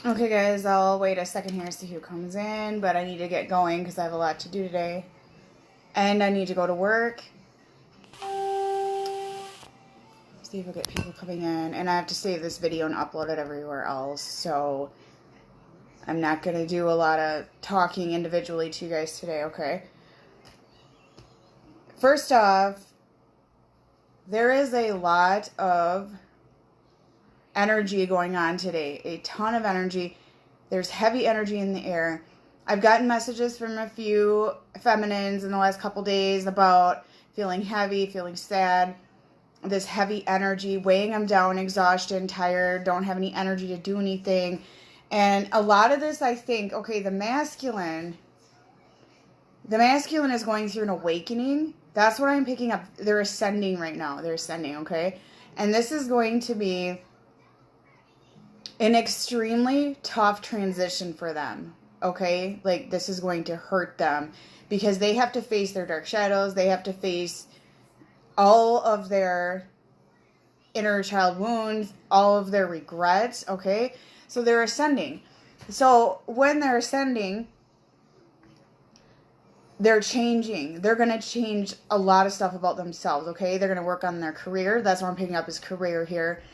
Okay, guys, I'll wait a second here to see who comes in, but I need to get going because I have a lot to do today. And I need to go to work. See if I get people coming in. And I have to save this video and upload it everywhere else. So I'm not going to do a lot of talking individually to you guys today, okay? First off, there is a lot of energy going on today. A ton of energy. There's heavy energy in the air. I've gotten messages from a few feminines in the last couple days about feeling heavy, feeling sad, this heavy energy, weighing them down, exhaustion, tired, don't have any energy to do anything. And a lot of this, I think, okay, the masculine is going through an awakening. That's what I'm picking up. They're ascending right now. They're ascending, okay? And this is going to be an extremely tough transition for them, okay? Like, this is going to hurt them because they have to face their dark shadows. They have to face all of their inner child wounds, all of their regrets, okay? So they're ascending. So when they're ascending, they're changing. They're going to change a lot of stuff about themselves, okay? They're going to work on their career. That's what I'm picking up is career here.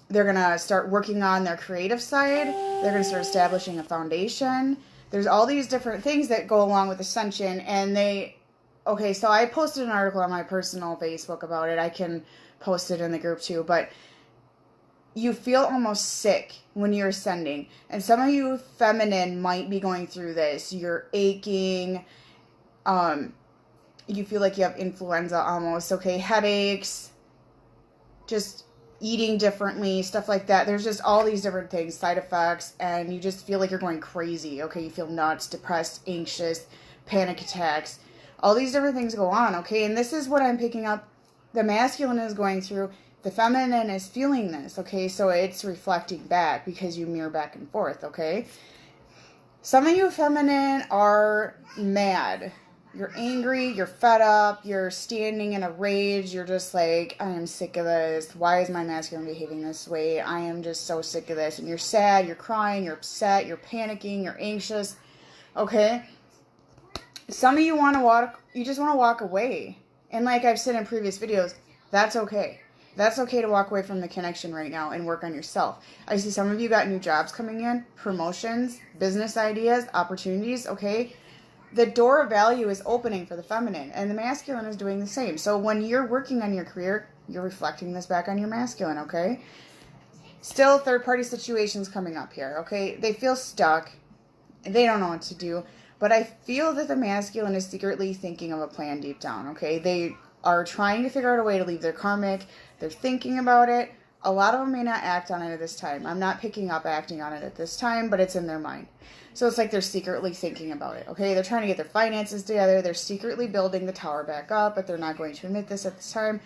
They're going to start working on their creative side. They're going to start establishing a foundation. There's all these different things that go along with ascension. And okay, so I posted an article on my personal Facebook about it. I can post it in the group too. But you feel almost sick when you're ascending. And some of you feminine might be going through this. You're aching. You feel like you have influenza almost. Okay, headaches. Just eating differently, stuff like that. There's just all these different things, side effects, and you just feel like you're going crazy. Okay, you feel nuts, depressed, anxious, panic attacks. All these different things go on, okay? And this is what I'm picking up. The masculine is going through. The feminine is feeling this, okay? So it's reflecting back because you mirror back and forth, okay? Some of you feminine are mad. You're angry, you're fed up, you're standing in a rage, you're just like, I am sick of this. Why is my masculine behaving this way? I am just so sick of this. And you're sad, you're crying, you're upset, you're panicking, you're anxious, okay? Some of you you just want to walk away. And like I've said in previous videos, that's okay. That's okay to walk away from the connection right now and work on yourself. I see some of you got new jobs coming in, promotions, business ideas, opportunities, okay? The door of value is opening for the feminine, and the masculine is doing the same. So when you're working on your career, you're reflecting this back on your masculine, okay? Still, third-party situations coming up here, okay? They feel stuck. They don't know what to do. But I feel that the masculine is secretly thinking of a plan deep down, okay? They are trying to figure out a way to leave their karmic. They're thinking about it. A lot of them may not act on it at this time. I'm not picking up acting on it at this time, but it's in their mind. So it's like they're secretly thinking about it, okay? They're trying to get their finances together. They're secretly building the tower back up, but they're not going to admit this at this time.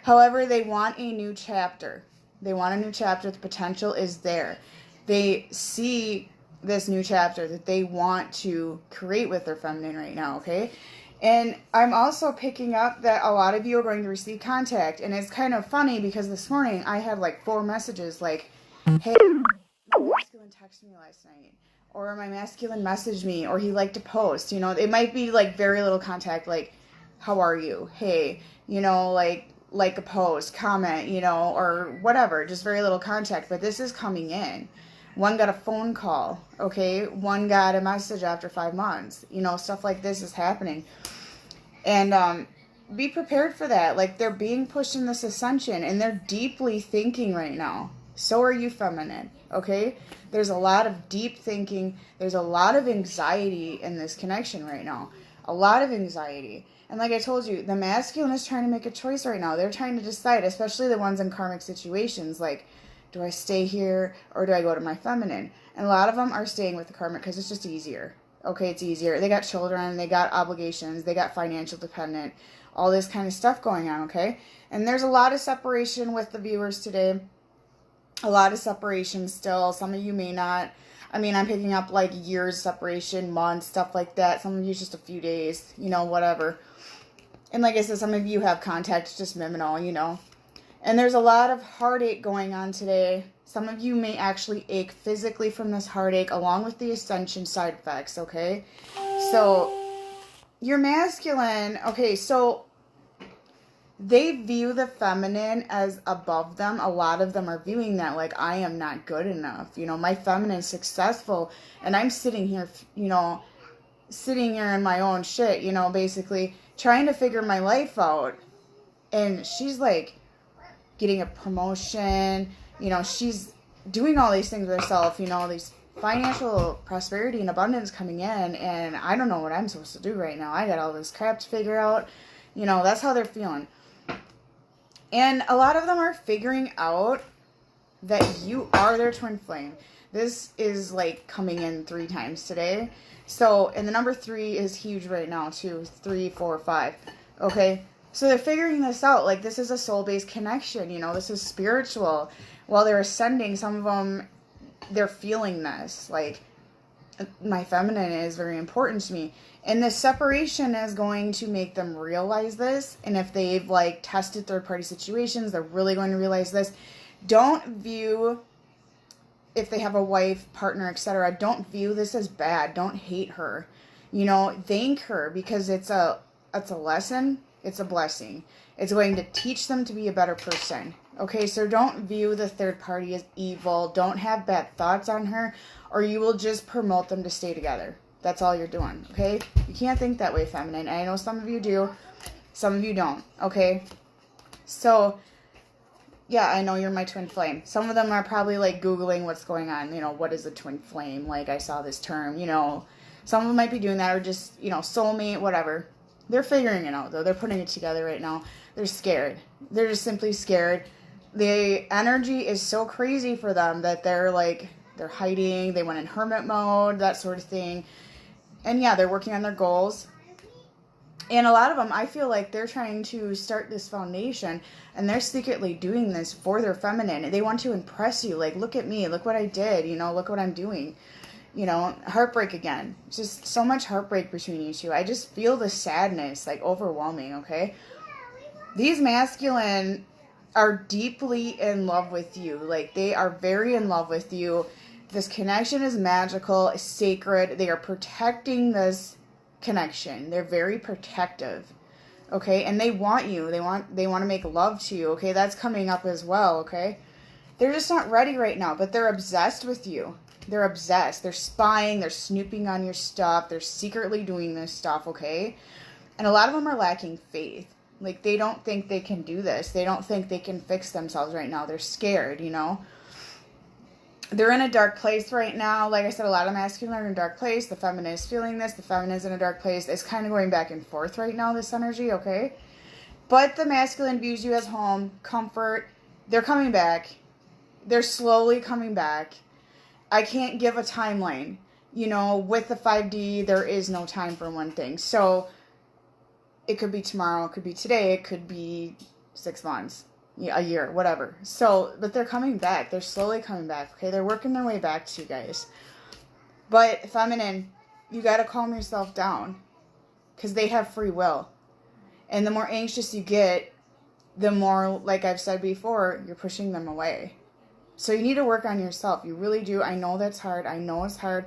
However, they want a new chapter. They want a new chapter. The potential is there. They see this new chapter that they want to create with their feminine right now, okay? And I'm also picking up that a lot of you are going to receive contact. And it's kind of funny because this morning I had like 4 messages like, hey, my masculine texted me last night. Or my masculine messaged me. Or he liked to post. You know, it might be like very little contact like, how are you? Hey, you know, like a post, comment, you know, or whatever. Just very little contact. But this is coming in. One got a phone call, okay? One got a message after 5 months. You know, stuff like this is happening. And be prepared for that. Like, they're being pushed in this ascension, and they're deeply thinking right now. So are you, feminine, okay? There's a lot of deep thinking. There's a lot of anxiety in this connection right now. A lot of anxiety. And like I told you, the masculine is trying to make a choice right now. They're trying to decide, especially the ones in karmic situations, like, do I stay here or do I go to my feminine? And a lot of them are staying with the karmic because it's just easier. Okay, it's easier. They got children, they got obligations, they got financial dependent, all this kind of stuff going on, okay? And there's a lot of separation with the viewers today. A lot of separation still. Some of you may not. I mean, I'm picking up like years separation, months, stuff like that. Some of you just a few days, you know, whatever. And like I said, some of you have contact, just minimal, you know. And there's a lot of heartache going on today. Some of you may actually ache physically from this heartache along with the ascension side effects, okay? So, your masculine, okay, so they view the feminine as above them. A lot of them are viewing that like, I am not good enough. You know, my feminine is successful and I'm sitting here, you know, sitting here in my own shit, you know, basically trying to figure my life out. And she's like getting a promotion, you know, she's doing all these things herself, you know, these financial prosperity and abundance coming in, and I don't know what I'm supposed to do right now. I got all this crap to figure out. You know, that's how they're feeling. And a lot of them are figuring out that you are their twin flame. This is like coming in 3 times today. So, and the number 3 is huge right now too. 3, 4, 5. Okay. So they're figuring this out. Like, this is a soul-based connection. You know, this is spiritual. While they're ascending, some of them, they're feeling this. Like, my feminine is very important to me. And this separation is going to make them realize this. And if they've, like, tested third-party situations, they're really going to realize this. Don't view, if they have a wife, partner, etc., don't view this as bad. Don't hate her. You know, thank her, because it's a lesson. It's a blessing. It's going to teach them to be a better person. Okay, so don't view the third party as evil. Don't have bad thoughts on her, or you will just promote them to stay together. That's all you're doing, okay? You can't think that way, feminine. I know some of you do. Some of you don't, okay? So, yeah, I know you're my twin flame. Some of them are probably, like, Googling what's going on. You know, what is a twin flame? Like, I saw this term, you know. Some of them might be doing that, or just, you know, soulmate, whatever. They're figuring it out, though. They're putting it together right now. They're scared. They're just simply scared. The energy is so crazy for them that they're, like, they're hiding. They went in hermit mode, that sort of thing. And, yeah, they're working on their goals. And a lot of them, I feel like they're trying to start this foundation, and they're secretly doing this for their feminine. They want to impress you. Like, look at me. Look what I did. You know, look what I'm doing. You know, heartbreak again. Just so much heartbreak between you two. I just feel the sadness, like, overwhelming, okay? These masculine are deeply in love with you. Like, they are very in love with you. This connection is magical, sacred. They are protecting this connection. They're very protective, okay? And they want you. They want to make love to you, okay? That's coming up as well, okay? They're just not ready right now, but they're obsessed with you. They're obsessed. They're spying. They're snooping on your stuff. They're secretly doing this stuff, okay? And a lot of them are lacking faith. Like, they don't think they can do this. They don't think they can fix themselves right now. They're scared, you know? They're in a dark place right now. Like I said, a lot of masculine are in a dark place. The feminine is feeling this. The feminine is in a dark place. It's kind of going back and forth right now, this energy, okay? But the masculine views you as home, comfort. They're coming back. They're slowly coming back. I can't give a timeline. You know, with the 5D, there is no time for one thing. So, it could be tomorrow, it could be today, it could be 6 months, a year, whatever. So, but they're coming back. They're slowly coming back, okay? They're working their way back to you guys. But, feminine, you got to calm yourself down, because they have free will. And the more anxious you get, the more, like I've said before, you're pushing them away. So you need to work on yourself. You really do. I know that's hard. I know it's hard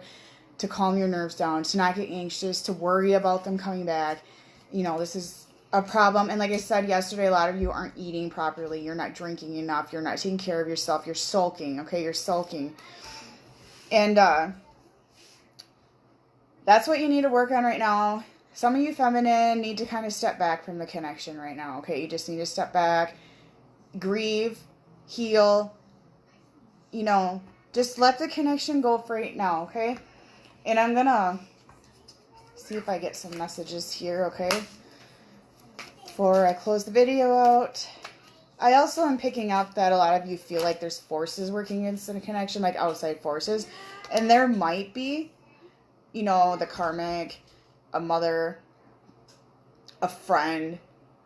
to calm your nerves down, to not get anxious, to worry about them coming back. You know, this is a problem. And like I said yesterday, a lot of you aren't eating properly. You're not drinking enough. You're not taking care of yourself. You're sulking, okay? You're sulking. And that's what you need to work on right now. Some of you feminine need to kind of step back from the connection right now, okay? You just need to step back, grieve, heal. You know, just let the connection go for right now, okay? And I'm gonna see if I get some messages here, okay? Before I close the video out. I also am picking up that a lot of you feel like there's forces working against the connection, like outside forces. And there might be, you know, the karmic, a mother, a friend.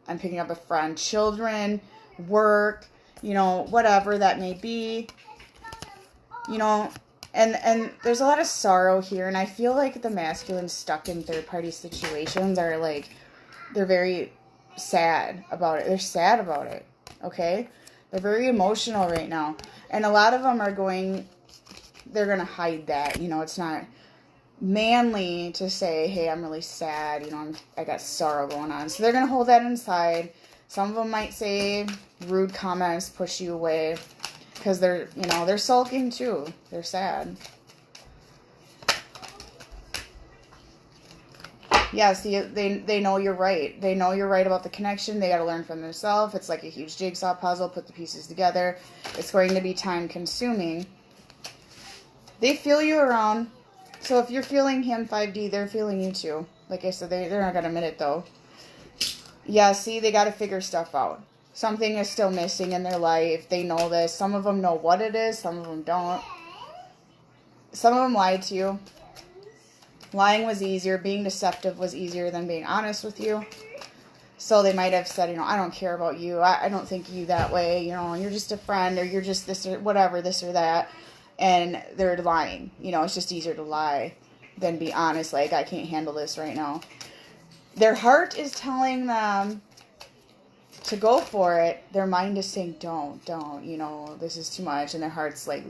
I'm picking up a friend, children, work, you know, whatever that may be. You know, and there's a lot of sorrow here, and I feel like the masculine stuck in third-party situations are, like, they're very sad about it. They're sad about it, okay? They're very emotional right now. And a lot of them are they're going to hide that. You know, it's not manly to say, hey, I'm really sad. You know, I got sorrow going on. So they're going to hold that inside. Some of them might say rude comments, push you away. Because they're sulking too. They're sad. Yeah, see, they know you're right. They know you're right about the connection. They got to learn from themselves. It's like a huge jigsaw puzzle. Put the pieces together. It's going to be time consuming. They feel you around. So if you're feeling him 5D, they're feeling you too. Like I said, they're not going to admit it though. Yeah, see, they got to figure stuff out. Something is still missing in their life. They know this. Some of them know what it is. Some of them don't. Some of them lied to you. Lying was easier. Being deceptive was easier than being honest with you. So they might have said, I don't care about you. I don't think of you that way. You're just a friend, or you're just this or whatever, this or that. And they're lying. It's just easier to lie than be honest. Like, I can't handle this right now. Their heart is telling them to go for it. Their mind is saying, don't, this is too much. And their heart's like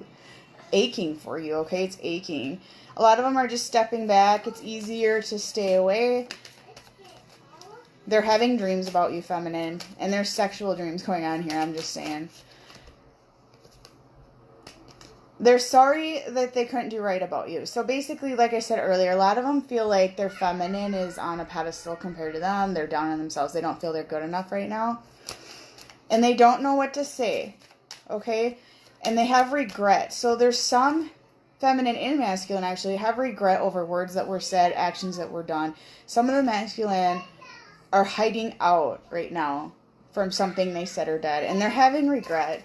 aching for you, okay? It's aching. A lot of them are just stepping back. It's easier to stay away. They're having dreams about you, feminine. And there's sexual dreams going on here, I'm just saying. They're sorry that they couldn't do right about you. So basically, like I said earlier, a lot of them feel like their feminine is on a pedestal compared to them. They're down on themselves. They don't feel they're good enough right now. And they don't know what to say, okay? And they have regret. So there's some feminine and masculine actually have regret over words that were said, actions that were done. Some of the masculine are hiding out right now from something they said or did. And they're having regret.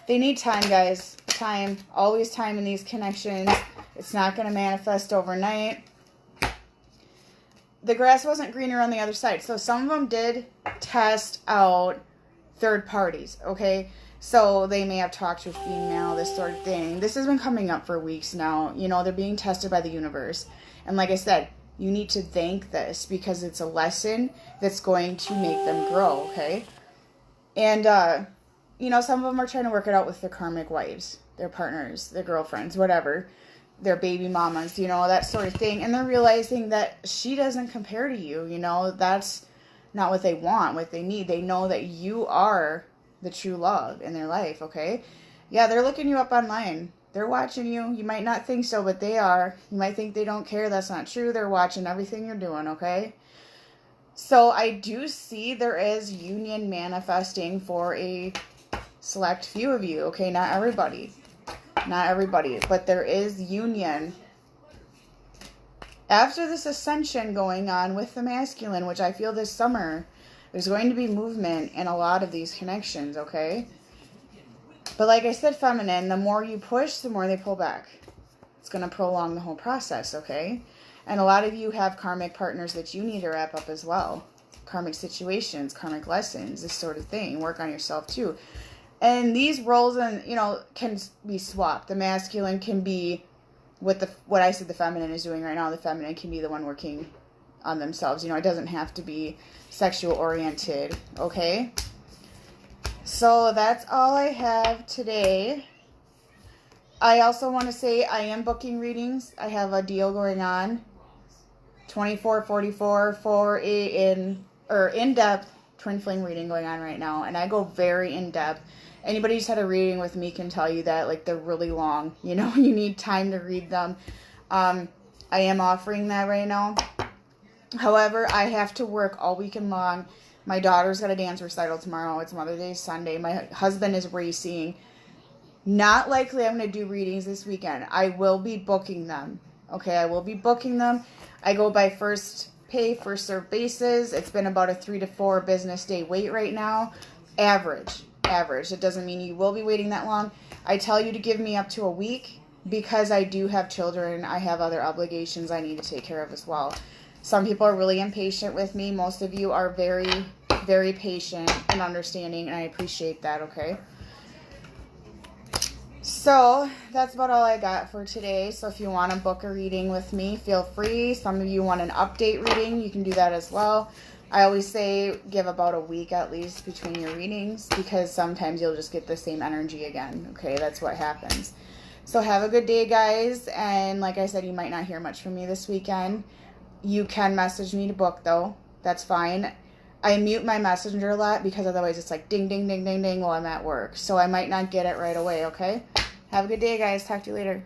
They need time, guys. Time. Always time in these connections. It's not going to manifest overnight. The grass wasn't greener on the other side. So some of them did test out third parties, okay? So they may have talked to a female, this sort of thing. This has been coming up for weeks now. They're being tested by the universe. And like I said, you need to thank this because it's a lesson that's going to make them grow, okay? And, some of them are trying to work it out with their karmic wives, their partners, their girlfriends, whatever, their baby mamas, that sort of thing. And they're realizing that she doesn't compare to you, that's not what they want, what they need. They know that you are the true love in their life, okay? Yeah, they're looking you up online. They're watching you. You might not think so, but they are. You might think they don't care. That's not true. They're watching everything you're doing, okay? So I do see there is union manifesting for a select few of you, okay? Not everybody. Not everybody, but there is union. After this ascension going on with the masculine, which I feel this summer, there's going to be movement in a lot of these connections, okay? But like I said, feminine, the more you push, the more they pull back. It's going to prolong the whole process, okay? And a lot of you have karmic partners that you need to wrap up as well. Karmic situations, karmic lessons, this sort of thing. Work on yourself too. And these roles, can be swapped. The masculine can be what I said the feminine is doing right now. The feminine can be the one working on themselves. It doesn't have to be sexual oriented, okay? So that's all I have today. I also want to say I am booking readings. I have a deal going on. $24.44 for in-depth twin flame reading going on right now. And I go very in-depth. Anybody who's had a reading with me can tell you that, like, they're really long. You need time to read them. I am offering that right now. However, I have to work all weekend long. My daughter's got a dance recital tomorrow. It's Mother's Day Sunday. My husband is racing. Not likely I'm going to do readings this weekend. I will be booking them. Okay, I will be booking them. I go by first pay, first serve basis. It's been about a 3 to 4 business day wait right now. Average. It doesn't mean you will be waiting that long. I tell you to give me up to a week because I do have children. I have other obligations I need to take care of as well. Some people are really impatient with me. Most of you are very, very patient and understanding, and I appreciate that, okay? So that's about all I got for today. So if you want to book a reading with me, feel free. Some of you want an update reading. You can do that as well. I always say give about a week at least between your readings, because sometimes you'll just get the same energy again. Okay, that's what happens. So have a good day, guys. And like I said, you might not hear much from me this weekend. You can message me to book, though. That's fine. I mute my messenger a lot because otherwise it's like ding, ding, ding, ding, ding while I'm at work. So I might not get it right away, okay? Have a good day, guys. Talk to you later.